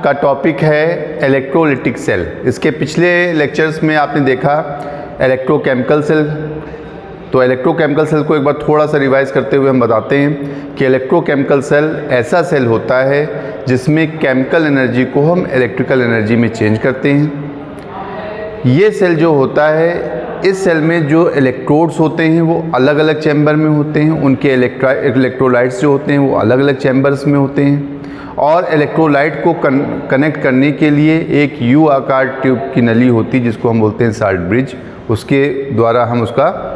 का टॉपिक है electrolytic cell. इसके पिछले लेक्चर्स में आपने देखा इलेक्ट्रोकेमिकल सेल। तो इलेक्ट्रोकेमिकल सेल को एक बार थोड़ा सा रिवाइज करते हुए हम बताते हैं कि इलेक्ट्रोकेमिकल सेल ऐसा सेल होता है जिसमें केमिकल एनर्जी को हम इलेक्ट्रिकल एनर्जी में चेंज करते हैं। ये सेल जो होता है, इस सेल में जो इलेक्ट्रोड्स होते हैं वो अलग अलग चैम्बर में होते हैं, उनके इलेक्ट्रोलाइट्स जो होते हैं वो अलग अलग चैम्बर्स में होते हैं, और इलेक्ट्रोलाइट को कनेक्ट करने के लिए एक यू आकार ट्यूब की नली होती है जिसको हम बोलते हैं साल्ट ब्रिज, उसके द्वारा हम उसका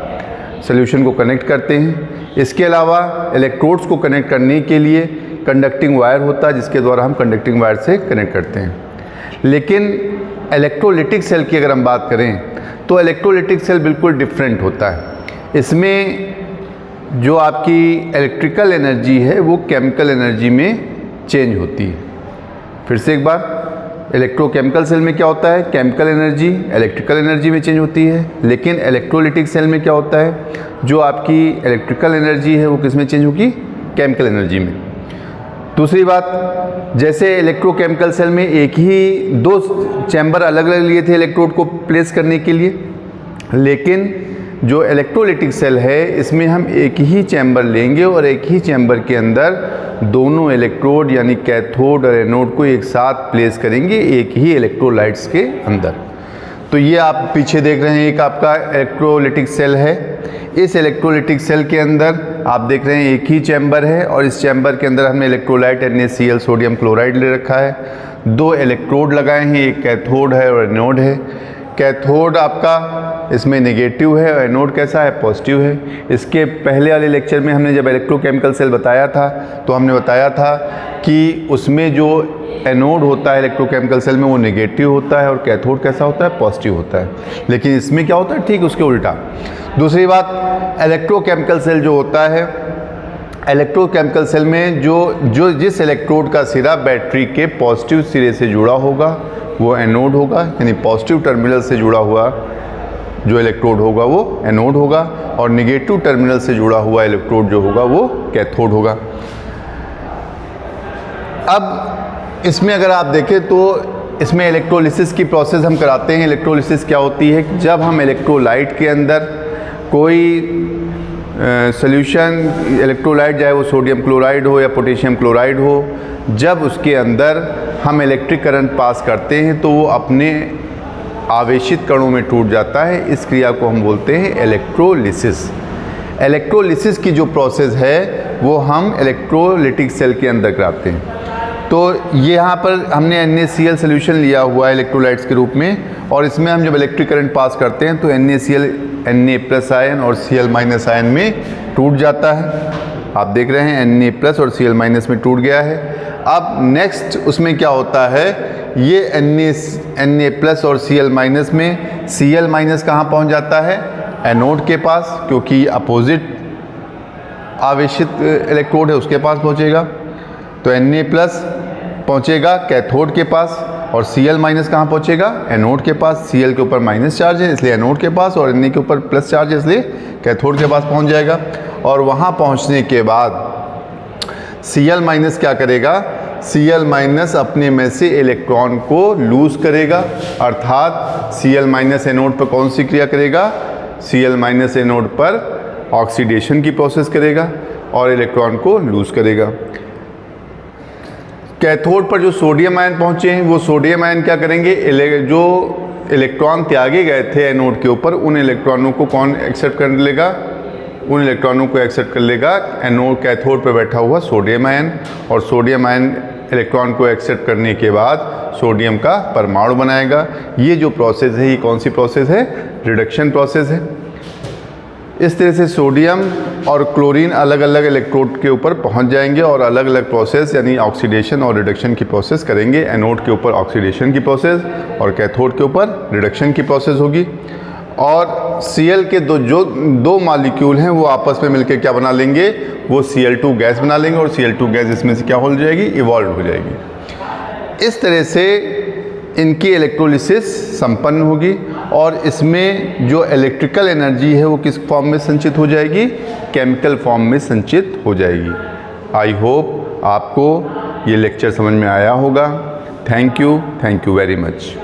सॉल्यूशन को कनेक्ट करते हैं। इसके अलावा इलेक्ट्रोड्स को कनेक्ट करने के लिए कंडक्टिंग वायर होता है जिसके द्वारा हम कंडक्टिंग वायर से कनेक्ट करते हैं। लेकिन इलेक्ट्रोलिटिक सेल की अगर हम बात करें तो इलेक्ट्रोलिटिक सेल बिल्कुल डिफरेंट होता है। इसमें जो आपकी इलेक्ट्रिकल एनर्जी है वो केमिकल एनर्जी में चेंज होती है। फिर से एक बार, इलेक्ट्रोकेमिकल सेल में क्या होता है, केमिकल एनर्जी इलेक्ट्रिकल एनर्जी में चेंज होती है। लेकिन इलेक्ट्रोलिटिक सेल में क्या होता है, जो आपकी इलेक्ट्रिकल एनर्जी है वो किस में चेंज होगी, केमिकल एनर्जी में। दूसरी बात, जैसे इलेक्ट्रोकेमिकल सेल में एक ही दो चैम्बर अलग अलग लिए थे इलेक्ट्रोड को प्लेस करने के लिए, लेकिन जो इलेक्ट्रोलिटिक सेल है इसमें हम एक ही चैम्बर लेंगे और एक ही चैम्बर के अंदर दोनों इलेक्ट्रोड यानी कैथोड और एनोड को एक साथ प्लेस करेंगे एक ही इलेक्ट्रोलाइट्स के अंदर। तो ये आप पीछे देख रहे हैं एक आपका इलेक्ट्रोलिटिक सेल है। इस इलेक्ट्रोलिटिक सेल के अंदर आप देख रहे हैं एक ही चैम्बर है और इस चैम्बर के अंदर हमने इलेक्ट्रोलाइट NaCl सोडियम क्लोराइड ले रखा है। दो इलेक्ट्रोड लगाए हैं, एक कैथोड है और एनोड है। कैथोड आपका इसमें नेगेटिव है और एनोड कैसा है, पॉजिटिव है। इसके पहले वाले लेक्चर में हमने जब इलेक्ट्रोकेमिकल सेल बताया था तो हमने बताया था कि उसमें जो एनोड होता है इलेक्ट्रोकेमिकल सेल में वो नेगेटिव होता है और कैथोड कैसा होता है, पॉजिटिव होता है। लेकिन इसमें क्या होता है, ठीक उसके उल्टा। दूसरी बात, इलेक्ट्रोकेमिकल सेल जो होता है, इलेक्ट्रोकेमिकल सेल में जिस इलेक्ट्रोड का सिरा बैटरी के पॉजिटिव सिरे से जुड़ा होगा वो एनोड होगा, यानी पॉजिटिव टर्मिनल से जुड़ा हुआ जो इलेक्ट्रोड होगा वो एनोड होगा, और नेगेटिव टर्मिनल से जुड़ा हुआ इलेक्ट्रोड जो होगा वो कैथोड होगा। अब इसमें अगर आप देखें तो इसमें इलेक्ट्रोलिसिस की प्रोसेस हम कराते हैं। इलेक्ट्रोलिसिस क्या होती है, जब हम इलेक्ट्रोलाइट के अंदर कोई सॉल्यूशन, इलेक्ट्रोलाइट चाहे वो सोडियम क्लोराइड हो या पोटेशियम क्लोराइड हो, जब उसके अंदर हम इलेक्ट्रिक करंट पास करते हैं तो वो अपने आवेशित कणों में टूट जाता है। इस क्रिया को हम बोलते हैं इलेक्ट्रोलिसिस। इलेक्ट्रोलिसिस की जो प्रोसेस है वो हम इलेक्ट्रोलिटिक सेल के अंदर कराते हैं। तो ये यहाँ पर हमने NaCl सोल्यूशन लिया हुआ है इलेक्ट्रोलाइट्स के रूप में, और इसमें हम जब इलेक्ट्रिक करंट पास करते हैं तो NaCl Na+ आयन और Cl- आयन में टूट जाता है। आप देख रहे हैं Na+ और Cl- में टूट गया है। अब नेक्स्ट उसमें क्या होता है, ये Na+ और Cl- में Cl- कहाँ पहुँच जाता है, एनोड के पास, क्योंकि अपोजिट आवेशित इलेक्ट्रोड है उसके पास पहुँचेगा। तो Na+ पहुँचेगा कैथोड के पास और Cl- कहाँ पहुँचेगा, एनोड के पास। Cl के ऊपर माइनस चार्ज है इसलिए एनोड के पास, और Na के ऊपर प्लस चार्ज है इसलिए कैथोड के पास पहुँच जाएगा। और वहाँ पहुँचने के बाद Cl- क्या करेगा, Cl- अपने में से इलेक्ट्रॉन को लूज करेगा, अर्थात Cl- एनोड पर कौन सी क्रिया करेगा, Cl- एनोड पर ऑक्सीडेशन की प्रोसेस करेगा और इलेक्ट्रॉन को लूज करेगा। कैथोड पर जो सोडियम आयन पहुंचे हैं वो सोडियम आयन क्या करेंगे, जो इलेक्ट्रॉन त्यागे गए थे एनोड के ऊपर उन इलेक्ट्रॉनों को कौन एक्सेप्ट कर लेगा, उन इलेक्ट्रॉनों को एक्सेप्ट कर लेगा एनोड कैथोड पर बैठा हुआ सोडियम आयन। और सोडियम आयन इलेक्ट्रॉन को एक्सेप्ट करने के बाद सोडियम का परमाणु बनाएगा। ये जो प्रोसेस है ये कौन सी प्रोसेस है, रिडक्शन प्रोसेस है। इस तरह से सोडियम और क्लोरीन अलग अलग इलेक्ट्रोड के ऊपर पहुंच जाएंगे और अलग अलग प्रोसेस यानी ऑक्सीडेशन और रिडक्शन की प्रोसेस करेंगे। एनोड के ऊपर ऑक्सीडेशन की प्रोसेस और कैथोड के ऊपर रिडक्शन की प्रोसेस होगी। और Cl के दो मॉलिक्यूल हैं वो आपस में मिलकर क्या बना लेंगे, वो Cl2 गैस बना लेंगे और Cl2 गैस इसमें से क्या हो जाएगी, इवॉल्व हो जाएगी। इस तरह से इनकी इलेक्ट्रोलिसिस संपन्न होगी और इसमें जो इलेक्ट्रिकल एनर्जी है वो किस फॉर्म में संचित हो जाएगी, केमिकल फॉर्म में संचित हो जाएगी। आई होप आपको ये लेक्चर समझ में आया होगा। Thank you very much.